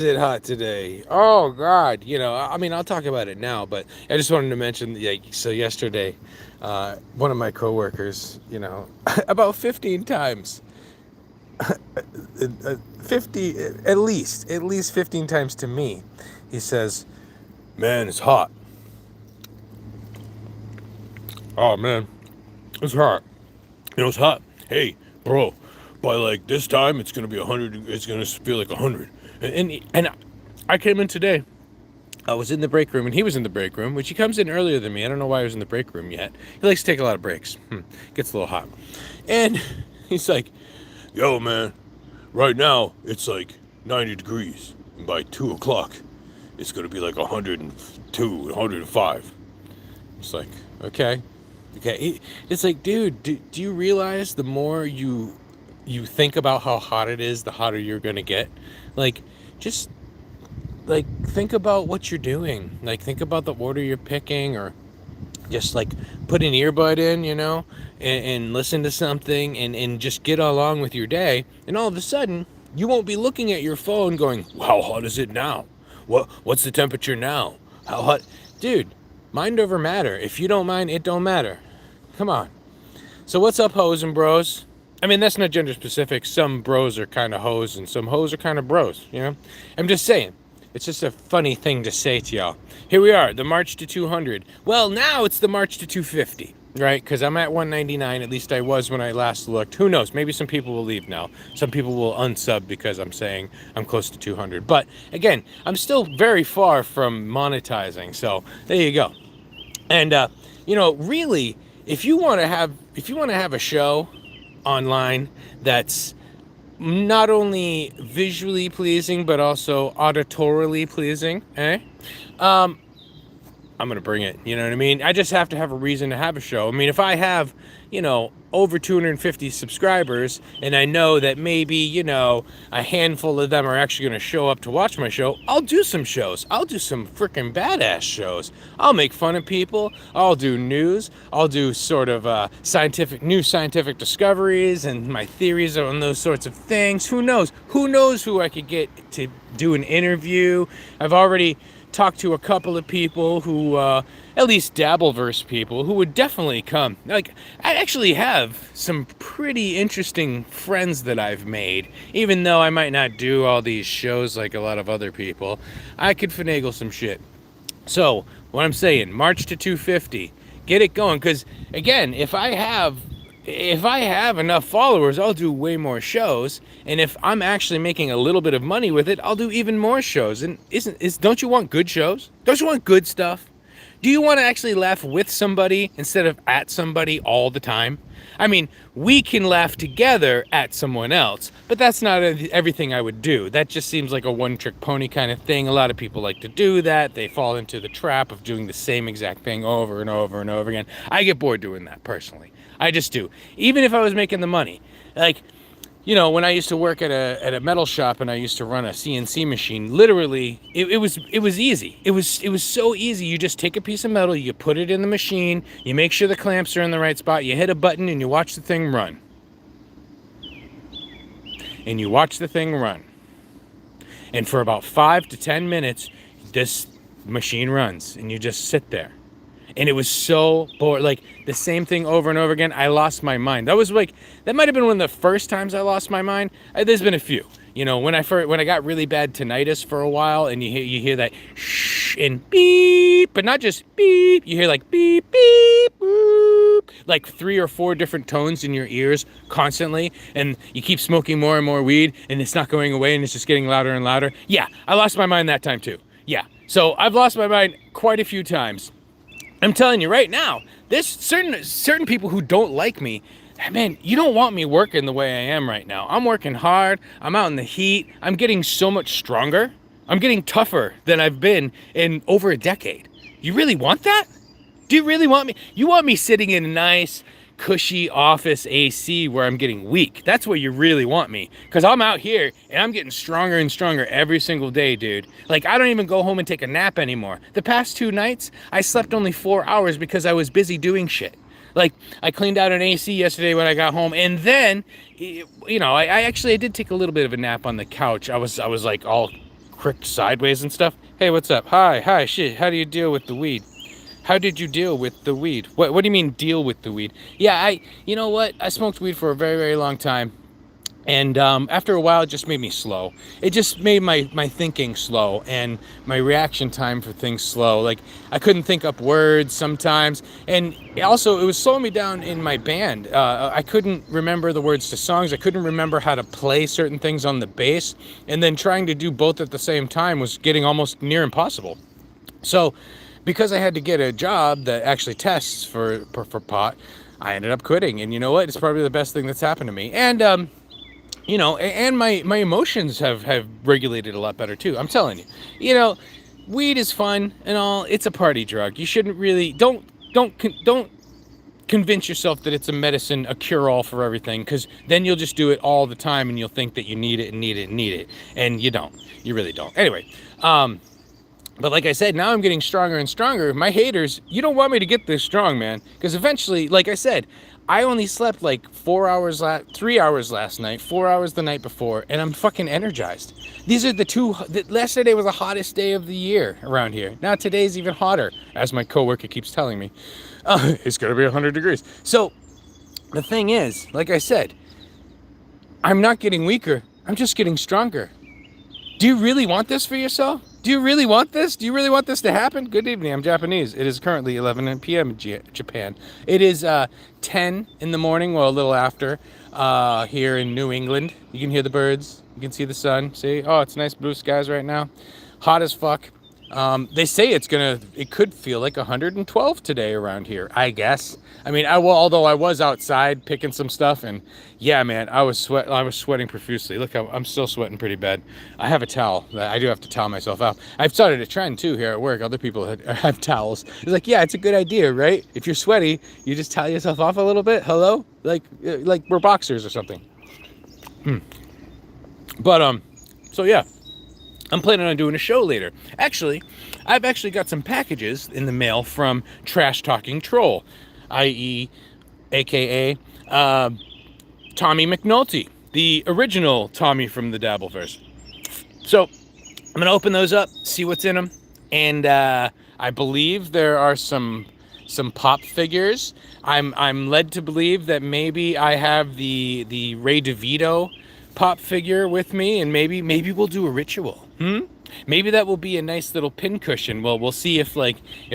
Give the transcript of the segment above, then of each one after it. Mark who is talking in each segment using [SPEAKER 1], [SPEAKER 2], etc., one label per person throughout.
[SPEAKER 1] Is it hot today? Oh God, I mean, I'll talk about it now, but I just wanted to mention, like, so yesterday, one of my coworkers, about 15 times, 50, at least 15 times to me, he says, "Man, it's hot. Oh man, it's hot. It's hot. Hey, bro, by like this time, it's gonna be 100. It's gonna feel like 100." And I came in today. I was in the break room, and he was in the break room, which he comes in earlier than me. I don't know why he was in the break room yet. He likes to take a lot of breaks. Gets a little hot. And he's like, "Yo, man, right now it's like 90 degrees. And by 2 o'clock, it's going to be like 102, 105. It's like, okay. Okay. It's like, dude, do you realize the more you think about how hot it is, the hotter you're going to get? Like, just like think about what you're doing, like think about the order you're picking, or just like put an earbud in, and listen to something, and just get along with your day, and all of a sudden you won't be looking at your phone going, how hot is it now, what's the temperature now, how hot. Dude, mind over matter. If you don't mind, it don't matter. Come on. So what's up, hoes and bros? I mean, that's not gender specific. Some bros are kind of hoes and some hoes are kind of bros, I'm just saying. It's just a funny thing to say to y'all. Here we are, the March to 200. Well, now it's the March to 250, right? Because I'm at 199, at least I was when I last looked. Who knows? Maybe some people will leave now. Some people will unsub because I'm saying I'm close to 200. But again, I'm still very far from monetizing. So there you go. And, really, if you want to have a show online that's not only visually pleasing but also auditorily pleasing, I'm gonna bring it. You know what I mean? I just have to have a reason to have a show. I mean, if I have, over 250 subscribers, and I know that maybe, a handful of them are actually gonna show up to watch my show, I'll do some shows. I'll do some freaking badass shows. I'll make fun of people. I'll do news. I'll do sort of new scientific discoveries and my theories on those sorts of things. Who knows? Who knows who I could get to do an interview? I've already talked to a couple of people who, at least Dabbleverse people, who would definitely come. Like, I actually have some pretty interesting friends that I've made, even though I might not do all these shows like a lot of other people. I could finagle some shit. So, what I'm saying, March to 250, get it going, because, again, if I have enough followers, I'll do way more shows. And if I'm actually making a little bit of money with it, I'll do even more shows. And don't you want good shows? Don't you want good stuff? Do you want to actually laugh with somebody instead of at somebody all the time? I mean, we can laugh together at someone else, but that's not everything I would do. That just seems like a one-trick pony kind of thing. A lot of people like to do that. They fall into the trap of doing the same exact thing over and over and over again. I get bored doing that personally. I just do. Even if I was making the money. Like, when I used to work at a metal shop and I used to run a CNC machine, literally, it was easy. It was so easy. You just take a piece of metal, you put it in the machine, you make sure the clamps are in the right spot, you hit a button, and you watch the thing run. And you watch the thing run. And for about 5 to 10 minutes, this machine runs, and you just sit there. And it was so bored, like the same thing over and over again. I lost my mind. That might have been one of the first times I lost my mind. There's been a few. When I got really bad tinnitus for a while, and you hear that shh and beep, but not just beep. You hear like beep beep boop, like 3 or 4 different tones in your ears constantly, and you keep smoking more and more weed, and it's not going away, and it's just getting louder and louder. Yeah, I lost my mind that time too. Yeah, so I've lost my mind quite a few times. I'm telling you right now, there's certain people who don't like me. Man, you don't want me working the way I am right now. I'm working hard. I'm out in the heat. I'm getting so much stronger. I'm getting tougher than I've been in over a decade. You really want that? Do you really want me? You want me sitting in a nice, cushy office AC where I'm getting weak. That's where you really want me. Because I'm out here and I'm getting stronger and stronger every single day, dude. Like, I don't even go home and take a nap anymore. The past 2 nights, I slept only 4 hours because I was busy doing shit. Like, I cleaned out an AC yesterday when I got home, and then, I did take a little bit of a nap on the couch. I was like all quick sideways and stuff. Hey, what's up? Hi, shit. How do you deal with the weed? How did you deal with the weed? What do you mean deal with the weed? Yeah, you know what? I smoked weed for a very, very long time. And after a while, it just made me slow. It just made my thinking slow and my reaction time for things slow. Like, I couldn't think up words sometimes. And also, it was slowing me down in my band. I couldn't remember the words to songs. I couldn't remember how to play certain things on the bass. And then trying to do both at the same time was getting almost near impossible. So, because I had to get a job that actually tests for pot, I ended up quitting. And you know what? It's probably the best thing that's happened to me. And you know, and my emotions have regulated a lot better too. I'm telling you, you know, weed is fun and all. It's a party drug. You shouldn't really don't convince yourself that it's a medicine, a cure-all for everything, because then you'll just do it all the time and you'll think that you need it and need it and need it, and you don't. You really don't. Anyway, but like I said, now I'm getting stronger and stronger. My haters, you don't want me to get this strong, man, because eventually, like I said, I only slept like 3 hours last night, 4 hours the night before, and I'm fucking energized. These are yesterday was the hottest day of the year around here. Now today's even hotter, as my coworker keeps telling me. It's gonna be 100 degrees. So the thing is, like I said, I'm not getting weaker. I'm just getting stronger. Do you really want this for yourself? Do you really want this? Do you really want this to happen? Good evening, I'm Japanese. It is currently 11 p.m. in Japan. It is 10 in the morning, well, a little after, here in New England. You can hear the birds. You can see the sun. See? Oh, it's nice blue skies right now. Hot as fuck. They say it could feel like 112 today around here, I guess. I mean, although I was outside picking some stuff, and yeah, man, I was sweating profusely. Look, I'm still sweating pretty bad. I have a towel. I do have to towel myself out. I've started a trend too here at work. Other people have towels. It's like, yeah, it's a good idea, right? If you're sweaty, you just towel yourself off a little bit. Hello? Like we're boxers or something. But, so yeah. I'm planning on doing a show later. Actually, I've actually got some packages in the mail from Trash Talking Troll, i.e., aka Tommy McNulty, the original Tommy from the Dabbleverse. So I'm gonna open those up, see what's in them, and I believe there are some pop figures. I'm led to believe that maybe I have the Ray DeVito pop figure with me, and maybe we'll do a ritual. Maybe that will be a nice little pincushion. Well, we'll see if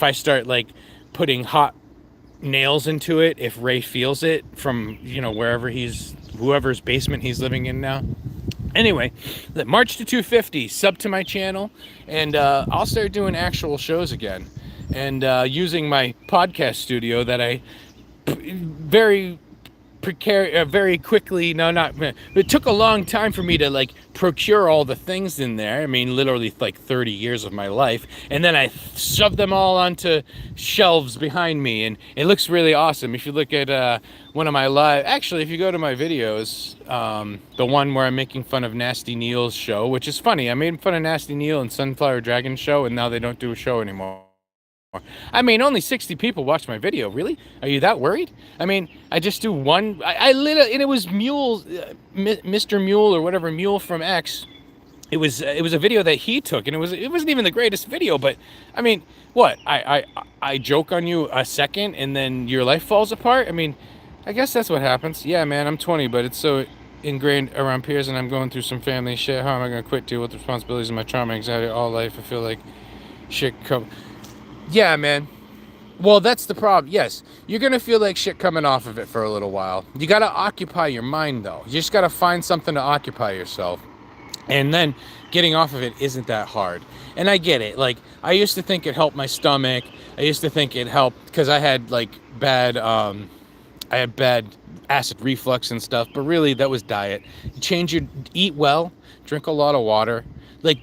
[SPEAKER 1] I start putting hot nails into it, if Ray feels it from, you know, whoever's basement he's living in now. Anyway, March to 250, sub to my channel, and I'll start doing actual shows again, and using my podcast studio that I very quickly, it took a long time for me to procure all the things in there. I mean, literally 30 years of my life, and then I shoved them all onto shelves behind me, and it looks really awesome. If you look at one of my actually, if you go to my videos, the one where I'm making fun of Nasty Neil's show, which is funny. I made fun of Nasty Neil and Sunflower Dragon's show, and now they don't do a show anymore. I mean, only 60 people watched my video. Really? Are you that worried? I mean, I just do one. I literally, and it was Mule, Mr. Mule or whatever, Mule from X. It was a video that he took, and it wasn't even the greatest video. But I mean, what? I joke on you a second, and then your life falls apart. I mean, I guess that's what happens. Yeah, man, I'm 20, but it's so ingrained around peers, and I'm going through some family shit. How am I gonna quit? Deal with the responsibilities of my trauma, anxiety all life. I feel like shit come. Yeah, man. Well, that's the problem. Yes, you're going to feel like shit coming off of it for a little while. You got to occupy your mind, though. You just got to find something to occupy yourself. And then getting off of it isn't that hard. And I get it. I used to think it helped my stomach. I used to think it helped because I had, bad acid reflux and stuff. But really, that was diet. Eat well, drink a lot of water.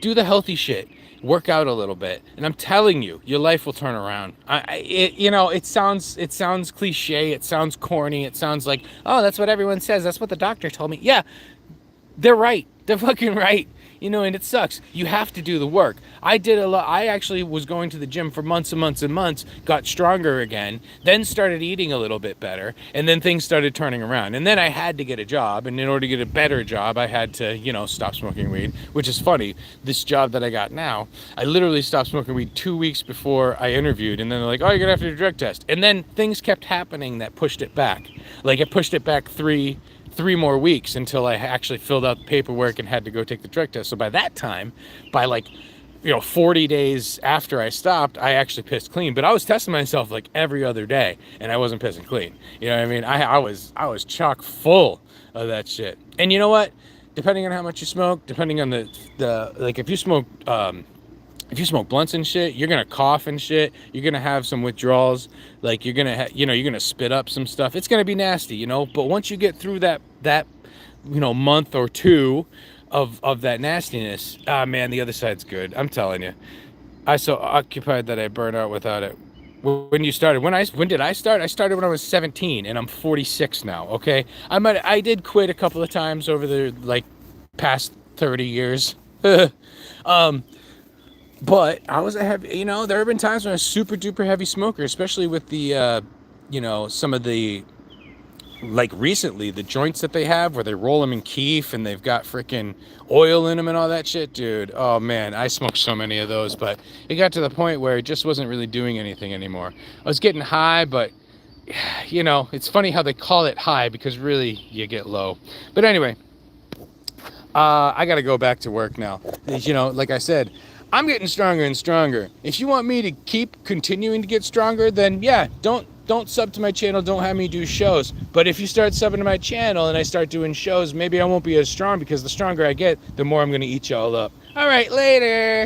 [SPEAKER 1] Do the healthy shit. Work out a little bit, and I'm telling you, your life will turn around. It sounds cliche, it sounds corny, it sounds like, oh, that's what everyone says, that's what the doctor told me. Yeah, they're right. They're fucking right.
[SPEAKER 2] you know, and it sucks. You have to do the work. I did a lot. I actually was going to the gym for months and months and months, got stronger again, then started eating a little bit better, and then things started turning around. And then I had to get a job, and in order to get a better job, I had to, you know, stop smoking weed, which is funny. This job that I got now, I literally stopped smoking weed 2 weeks before I interviewed, and then they're like, oh, you're gonna have to do a drug test. And then things kept happening that pushed it back. Like it pushed it back three more weeks until I actually filled out the paperwork and had to go take the drug test. So by that time, by like, you know, 40 days after I stopped, I actually pissed clean. But I was testing myself like every other day, and I wasn't pissing clean. You know what I mean? I was chock full of that shit. And you know what? Depending on how much you smoke, depending on the like, if you smoke blunts and shit, you're gonna cough and shit. You're gonna have some withdrawals. Like you're gonna, you're gonna spit up some stuff. It's gonna be nasty, you know. But once you get through that month or two of that nastiness, man, the other side's good. I'm telling you. I so occupied that I burn out without it. When you started, when did I start? I started when I was 17, and I'm 46 now. Okay, I did quit a couple of times over the like past 30 years. um, but I was a heavy, there have been times when I was super duper heavy smoker, especially with the, some of the, like recently, the joints that they have where they roll them in keef and they've got freaking oil in them and all that shit, dude. Oh man, I smoked so many of those, but it got to the point where it just wasn't really doing anything anymore. I was getting high, but it's funny how they call it high because really you get low. But anyway, I got to go back to work now. Like I said, I'm getting stronger and stronger. If you want me to keep continuing to get stronger, then yeah, don't sub to my channel. Don't have me do shows. But if you start subbing to my channel and I start doing shows, maybe I won't be as strong because the stronger I get, the more I'm going to eat y'all up. All right, later.